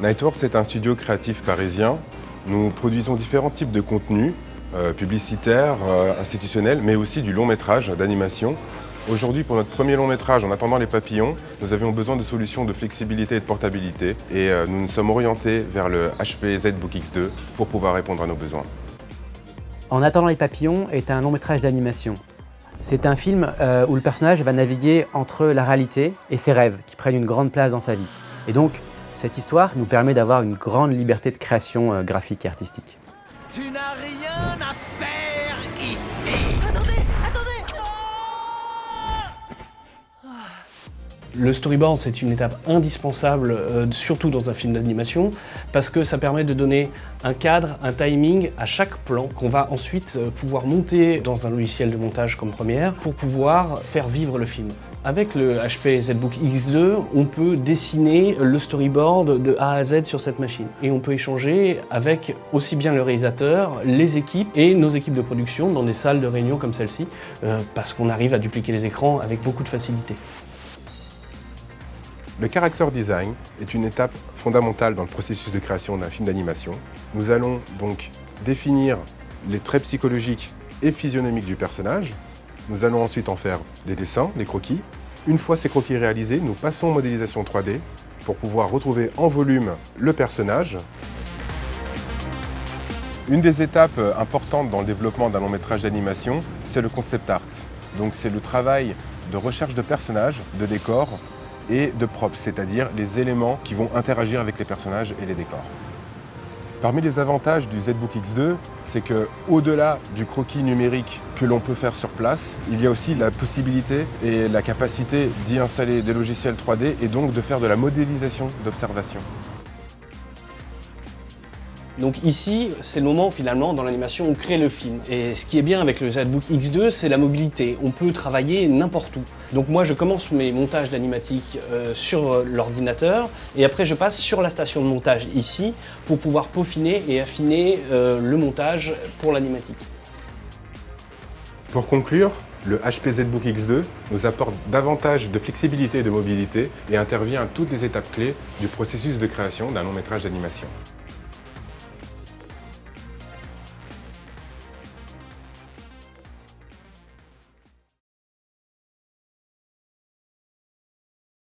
Nightworks est un studio créatif parisien. Nous produisons différents types de contenus, publicitaires, institutionnels, mais aussi du long métrage d'animation. Aujourd'hui, pour notre premier long métrage, En attendant les papillons, nous avions besoin de solutions de flexibilité et de portabilité. Et nous nous sommes orientés vers le HP ZBook X2 pour pouvoir répondre à nos besoins. En attendant les papillons est un long métrage d'animation. C'est un film où le personnage va naviguer entre la réalité et ses rêves qui prennent une grande place dans sa vie. Et donc, cette histoire nous permet d'avoir une grande liberté de création graphique et artistique. Tu n'as rien à faire ici. Attendez. Le storyboard, c'est une étape indispensable, surtout dans un film d'animation, parce que ça permet de donner un cadre, un timing à chaque plan qu'on va ensuite pouvoir monter dans un logiciel de montage comme Premiere pour pouvoir faire vivre le film. Avec le HP ZBook X2, on peut dessiner le storyboard de A à Z sur cette machine. Et on peut échanger avec aussi bien le réalisateur, les équipes et nos équipes de production dans des salles de réunion comme celle-ci, parce qu'on arrive à dupliquer les écrans avec beaucoup de facilité. Le character design est une étape fondamentale dans le processus de création d'un film d'animation. Nous allons donc définir les traits psychologiques et physionomiques du personnage. Nous allons ensuite en faire des dessins, des croquis. Une fois ces croquis réalisés, nous passons en modélisation 3D pour pouvoir retrouver en volume le personnage. Une des étapes importantes dans le développement d'un long métrage d'animation, c'est le concept art. Donc c'est le travail de recherche de personnages, de décors, et de props, c'est-à-dire les éléments qui vont interagir avec les personnages et les décors. Parmi les avantages du ZBook X2, c'est qu'au-delà du croquis numérique que l'on peut faire sur place, il y a aussi la possibilité et la capacité d'y installer des logiciels 3D et donc de faire de la modélisation d'observation. Donc ici, c'est le moment finalement dans l'animation où on crée le film. Et ce qui est bien avec le ZBook X2, c'est la mobilité. On peut travailler n'importe où. Donc moi, je commence mes montages d'animatique sur l'ordinateur et après je passe sur la station de montage ici pour pouvoir peaufiner et affiner le montage pour l'animatique. Pour conclure, le HP ZBook X2 nous apporte davantage de flexibilité et de mobilité et intervient à toutes les étapes clés du processus de création d'un long métrage d'animation.